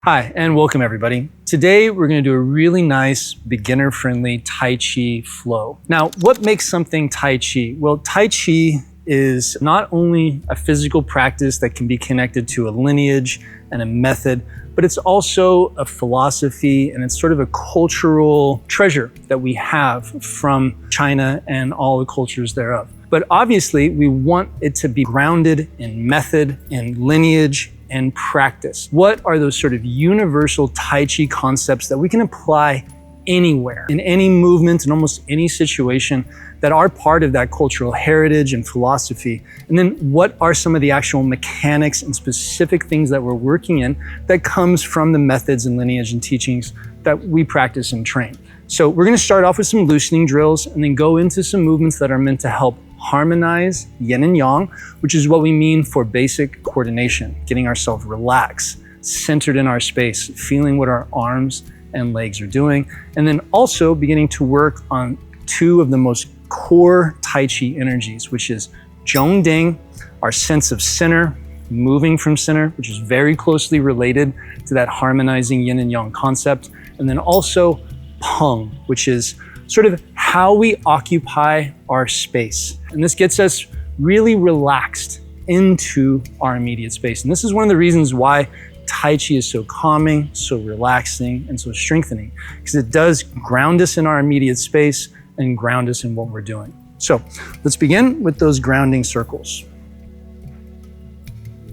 Hi, and welcome everybody. Today, we're gonna do a really nice beginner-friendly Tai Chi flow. Now, what makes something Tai Chi? Well, Tai Chi is not only a physical practice that can be connected to a lineage and a method, but it's also a philosophy and it's sort of a cultural treasure that we have from China and all the cultures thereof. But obviously, we want it to be grounded in method, in lineage, and practice. What are those sort of universal Tai Chi concepts that we can apply anywhere, in any movement, in almost any situation that are part of that cultural heritage and philosophy? And then what are some of the actual mechanics and specific things that we're working in that comes from the methods and lineage and teachings that we practice and train? So we're gonna start off with some loosening drills and then go into some movements that are meant to help harmonize yin and yang, which is what we mean for basic coordination, getting ourselves relaxed, centered in our space, feeling what our arms and legs are doing, and then also beginning to work on two of the most core Tai Chi energies, which is Zhong Ding, our sense of center, moving from center, which is very closely related to that harmonizing yin and yang concept, and then also Peng, which is sort of how we occupy our space. And this gets us really relaxed into our immediate space. And this is one of the reasons why Tai Chi is so calming, so relaxing, and so strengthening, because it does ground us in our immediate space and ground us in what we're doing. So let's begin with those grounding circles.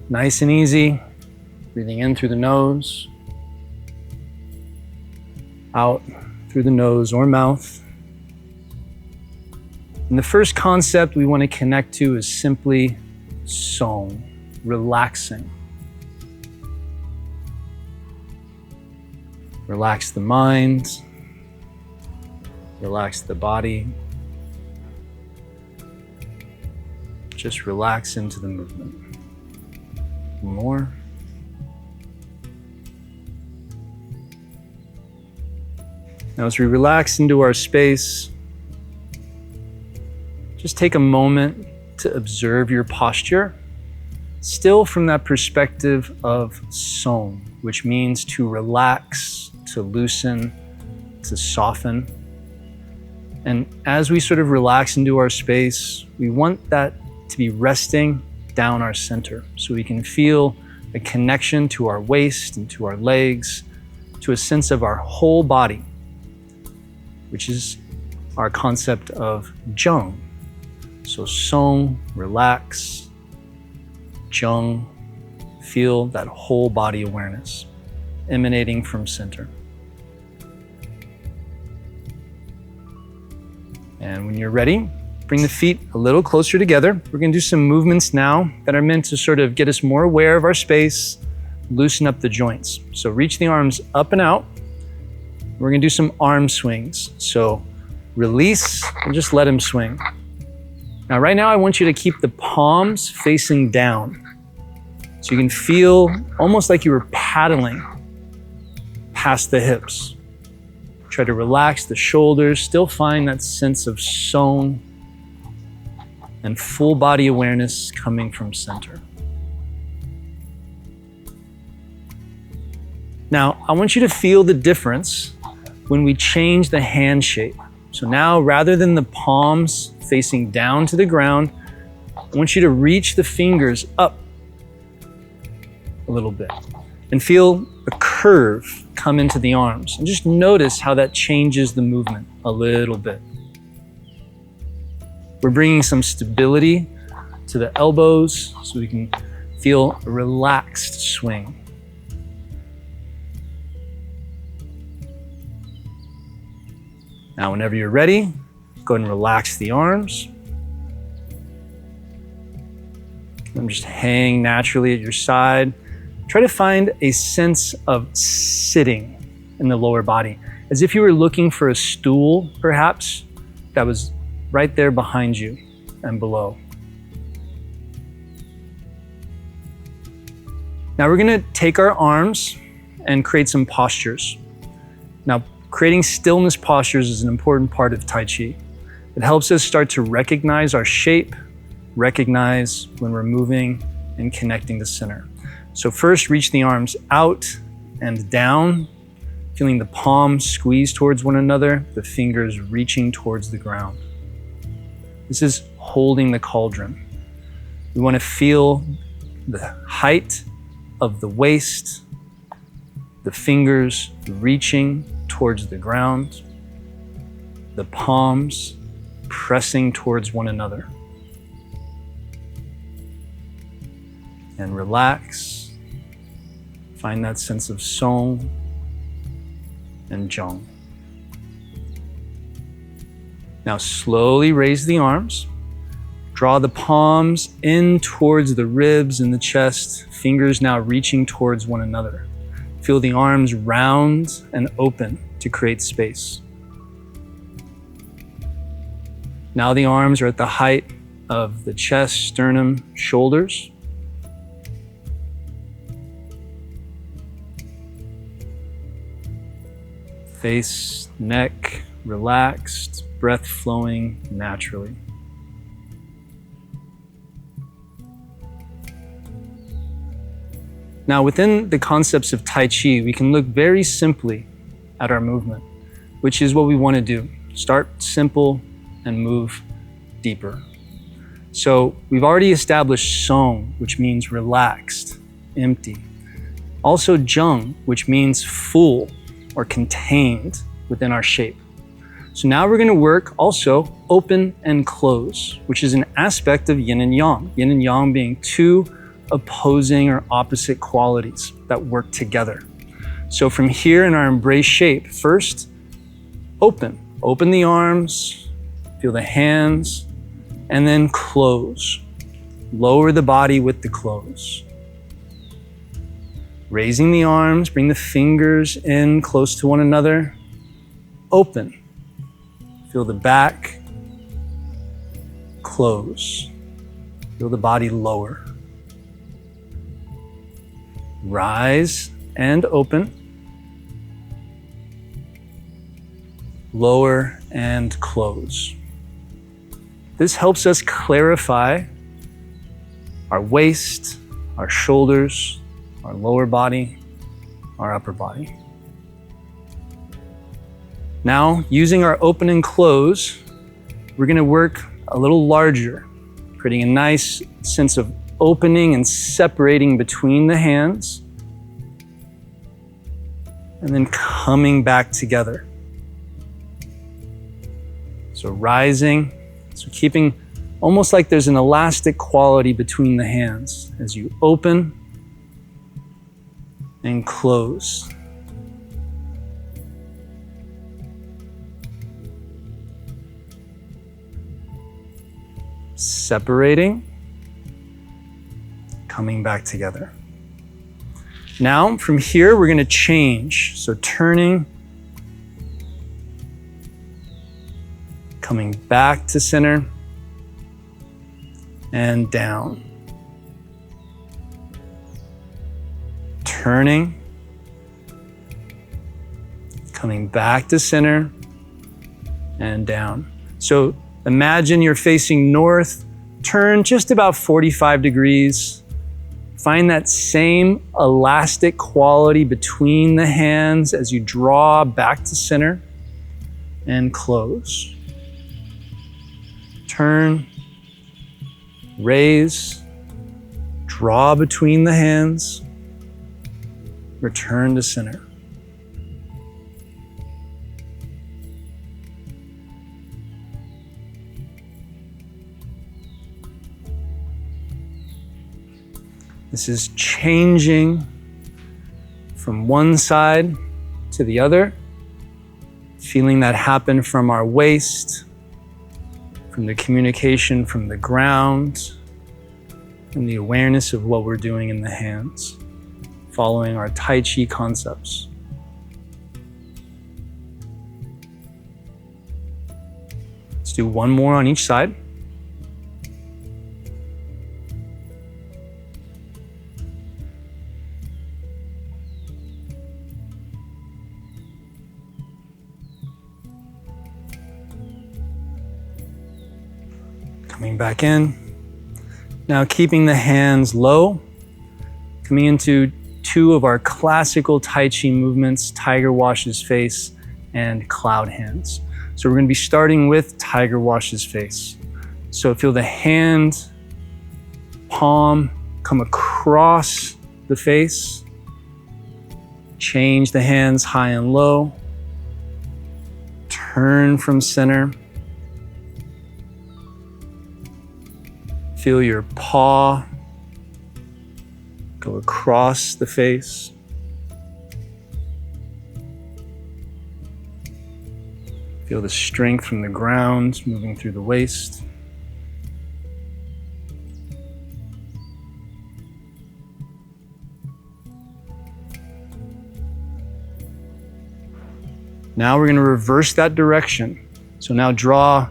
Nice and easy, breathing in through the nose, out through the nose or mouth. And the first concept we want to connect to is simply Song, relaxing. Relax the mind, relax the body. Just relax into the movement. More. Now as we relax into our space, just take a moment to observe your posture, still from that perspective of Song, which means to relax, to loosen, to soften. And as we sort of relax into our space, we want that to be resting down our center so we can feel a connection to our waist and to our legs, to a sense of our whole body, which is our concept of Zheng. So Song, relax, Zheng, feel that whole body awareness emanating from center. And when you're ready, bring the feet a little closer together. We're gonna do some movements now that are meant to sort of get us more aware of our space, loosen up the joints. So reach the arms up and out. We're gonna do some arm swings. So release and just let them swing. Now, right now, I want you to keep the palms facing down. So you can feel almost like you were paddling past the hips. Try to relax the shoulders, still find that sense of Song and full body awareness coming from center. Now, I want you to feel the difference when we change the hand shape. So now, rather than the palms facing down to the ground, I want you to reach the fingers up a little bit and feel a curve come into the arms. And just notice how that changes the movement a little bit. We're bringing some stability to the elbows so we can feel a relaxed swing. Now, whenever you're ready, go ahead and relax the arms. And just hang naturally at your side. Try to find a sense of sitting in the lower body, as if you were looking for a stool, perhaps, that was right there behind you and below. Now we're gonna take our arms and create some postures. Now, creating stillness postures is an important part of Tai Chi. It helps us start to recognize our shape, recognize when we're moving and connecting to center. So first, reach the arms out and down, feeling the palms squeeze towards one another, the fingers reaching towards the ground. This is holding the cauldron. We want to feel the height of the waist, the fingers reaching towards the ground, the palms pressing towards one another. And relax. Find that sense of Song and Jung. Now slowly raise the arms. Draw the palms in towards the ribs and the chest, fingers now reaching towards one another. Feel the arms round and open to create space. Now the arms are at the height of the chest, sternum, shoulders. Face, neck, relaxed, breath flowing naturally. Now, within the concepts of Tai Chi, we can look very simply at our movement, which is what we want to do. Start simple and move deeper. So we've already established Song, which means relaxed, empty. Also Jung, which means full or contained within our shape. So now we're going to work also open and close, which is an aspect of yin and yang. Yin and yang being two opposing or opposite qualities that work together. So from here in our embrace shape, first, open. Open the arms, feel the hands, and then close. Lower the body with the close. Raising the arms, bring the fingers in close to one another. Open. Feel the back. Close. Feel the body lower. Rise and open. Lower and close. This helps us clarify our waist, our shoulders, our lower body, our upper body. Now, using our open and close, we're going to work a little larger, creating a nice sense of opening and separating between the hands, and then coming back together. So rising, so keeping almost like there's an elastic quality between the hands as you open and close. Separating, coming back together. Now, from here, we're going to change. So turning, coming back to center, and down. Turning, coming back to center, and down. So imagine you're facing north, turn just about 45 degrees. Find that same elastic quality between the hands as you draw back to center and close. Turn, raise, draw between the hands, return to center. This is changing from one side to the other, feeling that happen from our waist, from the communication from the ground, and the awareness of what we're doing in the hands, following our Tai Chi concepts. Let's do one more on each side. Coming back in. Now keeping the hands low, coming into two of our classical Tai Chi movements, tiger washes face and cloud hands. So we're going to be starting with tiger washes face. So feel the hand, palm come across the face. Change the hands high and low. Turn from center. Feel your paw go across the face. Feel the strength from the ground moving through the waist. Now we're going to reverse that direction. So now draw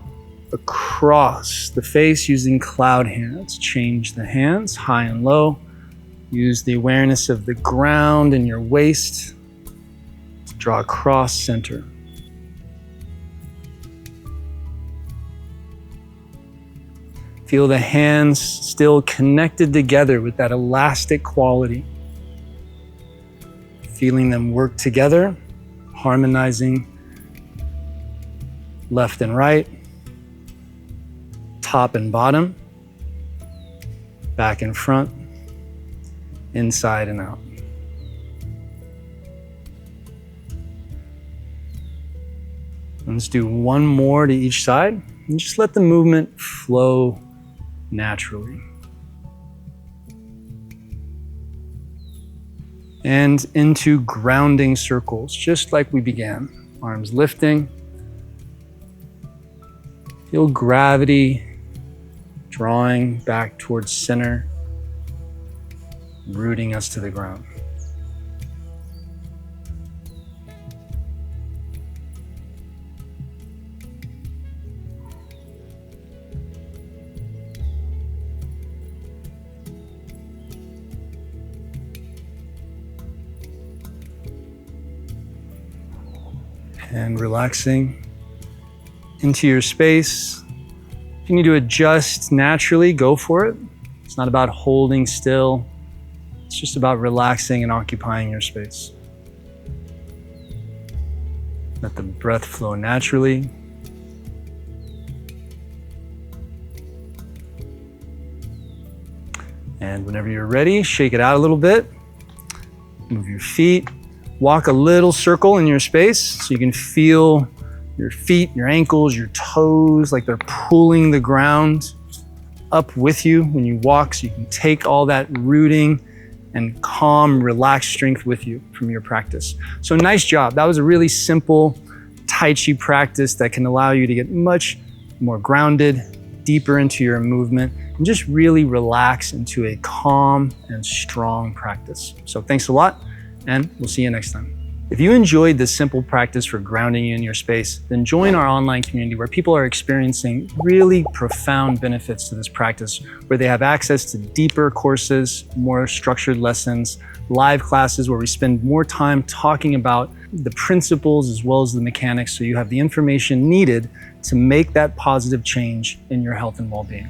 across the face using cloud hands. Change the hands high and low. Use the awareness of the ground in your waist to draw across center. Feel the hands still connected together with that elastic quality. Feeling them work together, harmonizing left and right, top and bottom, back and front, inside and out. And let's do one more to each side and just let the movement flow naturally. And into grounding circles, just like we began. Arms lifting. Feel gravity drawing back towards center, rooting us to the ground. And relaxing into your space. If you need to adjust naturally, go for it. It's not about holding still. It's just about relaxing and occupying your space. Let the breath flow naturally. And whenever you're ready, shake it out a little bit. Move your feet. Walk a little circle in your space so you can feel your feet, your ankles, your toes, like they're pulling the ground up with you when you walk, so you can take all that rooting and calm, relaxed strength with you from your practice. So nice job. That was a really simple Tai Chi practice that can allow you to get much more grounded, deeper into your movement, and just really relax into a calm and strong practice. So thanks a lot, and we'll see you next time. If you enjoyed this simple practice for grounding you in your space, then join our online community where people are experiencing really profound benefits to this practice, where they have access to deeper courses, more structured lessons, live classes where we spend more time talking about the principles as well as the mechanics, so you have the information needed to make that positive change in your health and well-being.